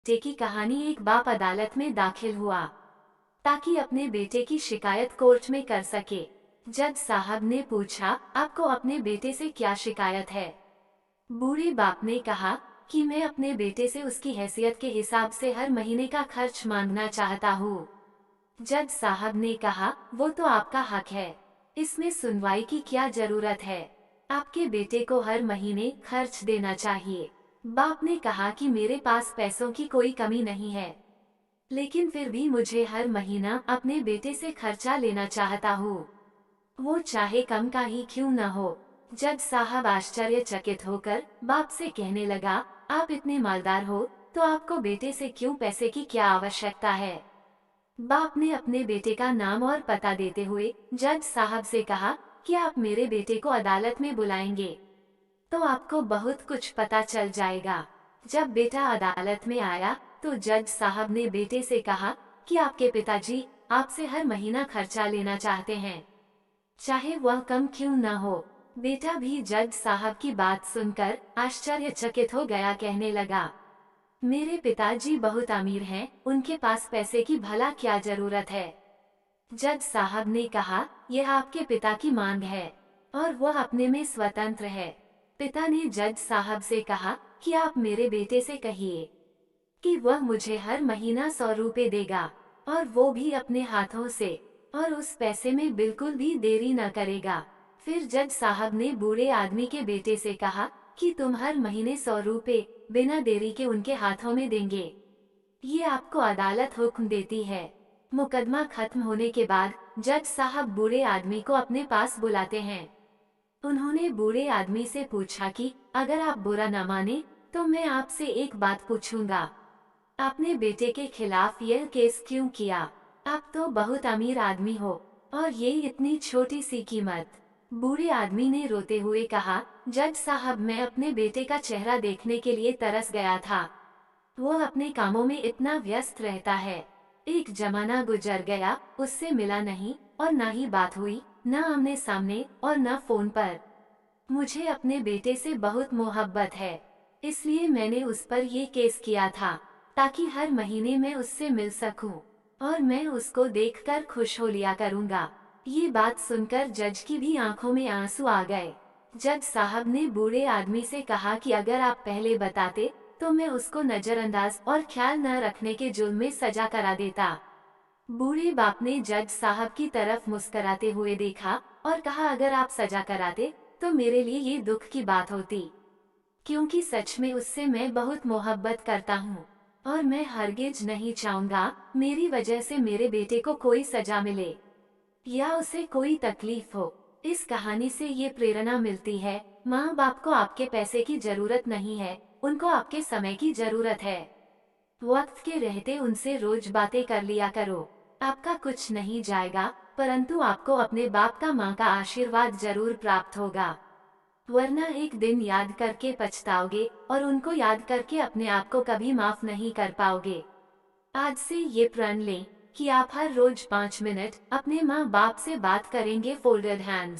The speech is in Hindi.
बेटे की कहानी। एक बाप अदालत में दाखिल हुआ ताकि अपने बेटे की शिकायत कोर्ट में कर सके। जज साहब ने पूछा, आपको अपने बेटे से क्या शिकायत है? बूढ़े बाप ने कहा कि मैं अपने बेटे से उसकी हैसियत के हिसाब से हर महीने का खर्च मांगना चाहता हूँ। जज साहब ने कहा, वो तो आपका हक है, इसमें सुनवाई की क्या जरूरत है? आपके बेटे को हर महीने खर्च देना चाहिए। बाप ने कहा कि मेरे पास पैसों की कोई कमी नहीं है, लेकिन फिर भी मुझे हर महीना अपने बेटे से खर्चा लेना चाहता हूँ, वो चाहे कम का ही क्यों न हो। जज साहब आश्चर्यचकित होकर बाप से कहने लगा, आप इतने मालदार हो तो आपको बेटे से क्यों पैसे की क्या आवश्यकता है? बाप ने अपने बेटे का नाम और पता देते हुए जज साहब से कहा कि आप मेरे बेटे को अदालत में बुलाएंगे तो आपको बहुत कुछ पता चल जाएगा। जब बेटा अदालत में आया तो जज साहब ने बेटे से कहा कि आपके पिताजी आपसे हर महीना खर्चा लेना चाहते हैं, चाहे वह कम क्यों न हो। बेटा भी जज साहब की बात सुनकर आश्चर्यचकित हो गया, कहने लगा, मेरे पिताजी बहुत अमीर हैं, उनके पास पैसे की भला क्या जरूरत है? जज साहब ने कहा, यह आपके पिता की मांग है और वह अपने में स्वतंत्र है। पिता ने जज साहब से कहा कि आप मेरे बेटे से कहिए कि वह मुझे हर महीना 100 रुपए देगा और वो भी अपने हाथों से, और उस पैसे में बिल्कुल भी देरी न करेगा। फिर जज साहब ने बूढ़े आदमी के बेटे से कहा कि तुम हर महीने 100 रुपए बिना देरी के उनके हाथों में देंगे। ये आपको अदालत हुक्म देती है। मुकदमा खत्म होने के बाद जज साहब बूढ़े आदमी को अपने पास बुलाते हैं। उन्होंने बूढ़े आदमी से पूछा कि अगर आप बुरा न माने तो मैं आपसे एक बात पूछूंगा, आपने बेटे के खिलाफ यह केस क्यों किया? आप तो बहुत अमीर आदमी हो और ये इतनी छोटी सी कीमत। बूढ़े आदमी ने रोते हुए कहा, जज साहब, मैं अपने बेटे का चेहरा देखने के लिए तरस गया था, वो अपने कामों में इतना व्यस्त रहता है। एक जमाना गुजर गया, उससे मिला नहीं और न ही बात हुई, न आमने सामने और न फोन पर। मुझे अपने बेटे से बहुत मोहब्बत है, इसलिए मैंने उस पर ये केस किया था ताकि हर महीने मैं उससे मिल सकूं और मैं उसको देखकर खुश हो लिया करूंगा। ये बात सुनकर जज की भी आंखों में आंसू आ गए। जज साहब ने बूढ़े आदमी से कहा कि अगर आप पहले बताते तो मैं उसको नजरअंदाज और ख्याल न रखने के जुर्म में सजा करा देता। बूढ़े बाप ने जज साहब की तरफ मुस्कुराते हुए देखा और कहा, अगर आप सजा कराते तो मेरे लिए ये दुख की बात होती, क्योंकि सच में उससे मैं बहुत मोहब्बत करता हूँ और मैं हरगिज नहीं चाहूंगा मेरी वजह से मेरे बेटे को कोई सजा मिले या उसे कोई तकलीफ हो। इस कहानी से ये प्रेरणा मिलती है, माँ बाप को आपके पैसे की जरूरत नहीं है, उनको आपके समय की जरूरत है। वक्त के रहते उनसे रोज बातें कर लिया करो। आपका कुछ नहीं जाएगा, परंतु आपको अपने बाप का माँ का आशीर्वाद जरूर प्राप्त होगा, वरना एक दिन याद करके पछताओगे और उनको याद करके अपने आप को कभी माफ नहीं कर पाओगे। आज से ये प्रण लें कि आप हर रोज 5 मिनट अपने माँ बाप से बात करेंगे फोल्डेड हैंड्स।